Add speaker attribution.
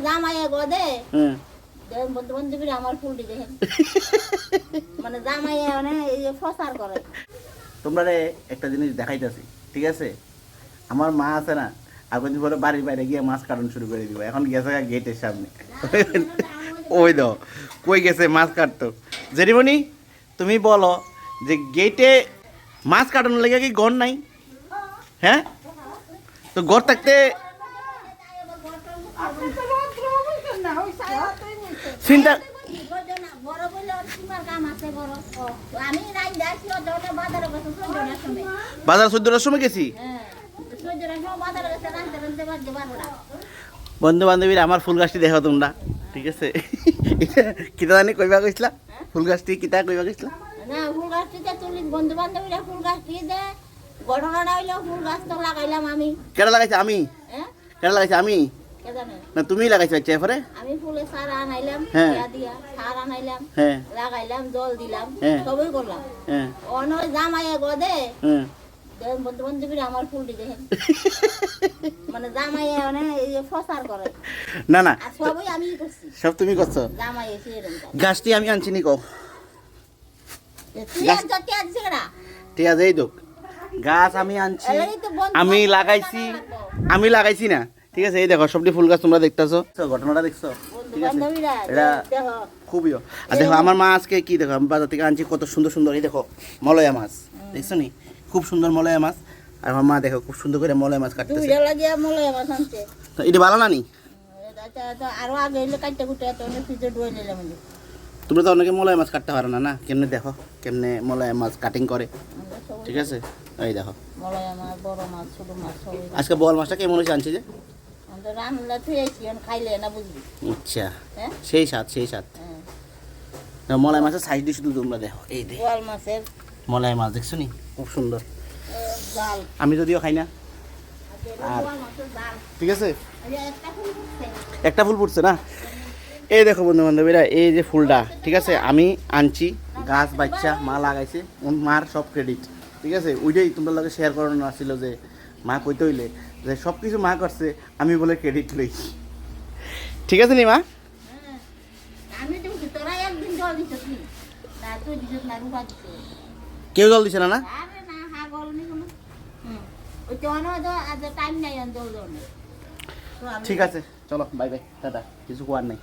Speaker 1: জামাইয়ে গদে
Speaker 2: হুম
Speaker 1: দেখেন বন্ধু বান্ধবীরা আমার ফুলটি দেখেন মানে জামাইয়ে মানে এই যে প্রচার করে।
Speaker 2: তোমরা একটা জিনিস দেখাইতেছি, ঠিক আছে? আমার মা আছে না, আগে বলে বাড়ির বাইরে গিয়ে মাছ কাটন শুরু করে দিব, এখন গেছে গেটের সামনে। ওই দাও কই গেছে মাছ কাটতো। জেরিমণি তুমি বলো যে গেটে মাছ কাটানোর লেগে কি ঘর নাই? হ্যাঁ, তো ঘর থাকতে চিন্তা বাজার 14টার সময় গেছি। বন্ধু বান্ধবীর আমার ফুল গাছটি দেখো তোমরা, ঠিক আছে? কিতা জানি কইবা কইছিলা? ফুল গাছটি কিতা কইবা কইছিলা?
Speaker 1: না ফুল গাছটিতে তুলি বন্ধু বান্ধবীরা ফুল গাছটি দে ঘটনাটা হইলো ফুল গাছ তো লাগাইলাম আমি।
Speaker 2: কেডা লাগাইছে? আমি।
Speaker 1: হ্যাঁ
Speaker 2: কেডা লাগাইছে? আমি।
Speaker 1: কে জানে?
Speaker 2: না তুমি লাগাইছো ইচ্ছা করে?
Speaker 1: আমি ফুলে সার আনাইলাম,
Speaker 2: হ্যাঁ।
Speaker 1: দিয়া সার আনাইলাম,
Speaker 2: হ্যাঁ
Speaker 1: লাগাইলাম, জল দিলাম,
Speaker 2: হ্যাঁ।
Speaker 1: সবই করলাম।
Speaker 2: হ্যাঁ
Speaker 1: অনয় জামাইয়ে গদে
Speaker 2: হ্যাঁ
Speaker 1: দেখেন বন্ধু বান্ধবীরা আমার ফুলটি দেখেন মানে জামাইয়ে মানে এই যে প্রচার করে।
Speaker 2: না না,
Speaker 1: আর সবই আমি করছি,
Speaker 2: সব তুমি করছো।
Speaker 1: জামাই এসে এরকম
Speaker 2: গাছটি আমি আনছি নি কও।
Speaker 1: তুই আর যত আছে কেনা
Speaker 2: ঠিক আছে, এই দোক গাছ আমি আনছি,
Speaker 1: এলাই তো বন্ধু
Speaker 2: আমি
Speaker 1: বান্ধবী
Speaker 2: লাগাইছি,
Speaker 1: লাগবো।
Speaker 2: আমি লাগাইছি না, ঠিক আছে? এই দেখো সবটি ফুল গাছ তোমরা দেখতেছো, ঘটনাটা দেখছো,
Speaker 1: বন্ধু
Speaker 2: ঠিক আছে?
Speaker 1: বান্ধবীরা
Speaker 2: এটা
Speaker 1: দেখো
Speaker 2: খুবই। আর দেখো আমার মা আজকে কি দেখো, আমি বাজার থেকে আনছি কত সুন্দর সুন্দর, এই দেখো মলয়া মাছ, দেখছো নি? খুব সুন্দর মলয়া মাছ। আর আমার মা দেখো খুব সুন্দর করে মলয়া মাছ কাটতেছে।
Speaker 1: দুইটা লাগিয়া মলে আমার আনছে।
Speaker 2: তো এটা ভালো না নি?
Speaker 1: তো আরো আগে এলে কাটতে কুটে তো ফ্রিজে ডুয়ে নিলাম আমি।
Speaker 2: তোমরা তো অনেকে মলয়া মাছ কাটতে পারো না, না? কেমনে দেখো কেমনে মলয়া মাছ কাটিং করে, ঠিক আছে? এই দেখো
Speaker 1: মলাই আমার বড় মাছ ছোট মাছ সবই
Speaker 2: আজকে বল মাছটা কেমন হয়েছে আনছি যে?
Speaker 1: আমরা রান্না থুয়েছি খাইলে না বুঝবি।
Speaker 2: আচ্ছা,
Speaker 1: হ্যাঁ
Speaker 2: সেই স্বাদ সেই স্বাদ।
Speaker 1: হ্যাঁ
Speaker 2: মলাই মাছের সাইজ দিয়ে শুধু তোমরা দেখো, এই দেখো
Speaker 1: বোয়াল মাছের
Speaker 2: মলাই মাছ দেখছো নি? খুব সুন্দর।
Speaker 1: জাল
Speaker 2: আমি যদিও খাই না, আর
Speaker 1: বোয়াল মাছের জাল
Speaker 2: ঠিক আছে?
Speaker 1: এই যে একটা ফুল ফুটছে
Speaker 2: একটা ফুল ফুটছে না? এই দেখো বন্ধু বান্ধবীরা, এই যে ফুলটা, ঠিক আছে? আমি আনছি, গাছ বাচ্চা মা লাগাইছে, মার সব ক্রেডিট, ঠিক আছে? ওইটাই তোমরা লগে শেয়ার করানো আসছিল যে মা কইতে হইলে যে সব কিছু মা করছে, আমি বলে ক্রেডিট লই, ঠিক আছে নি মা?
Speaker 1: হ্যাঁ আমি তো তোরা একদিন জল দিছিস নি না তুই দিছিস না রূপা দিছিস
Speaker 2: কেউ জল দিছে না? না
Speaker 1: আরে না হা গল নি কোনো ওই তো অন আজ টাইম নাই জল জল
Speaker 2: ঠিক আছে, চলো বাই বাই, টাটা, কিছু কোয়ার নাই।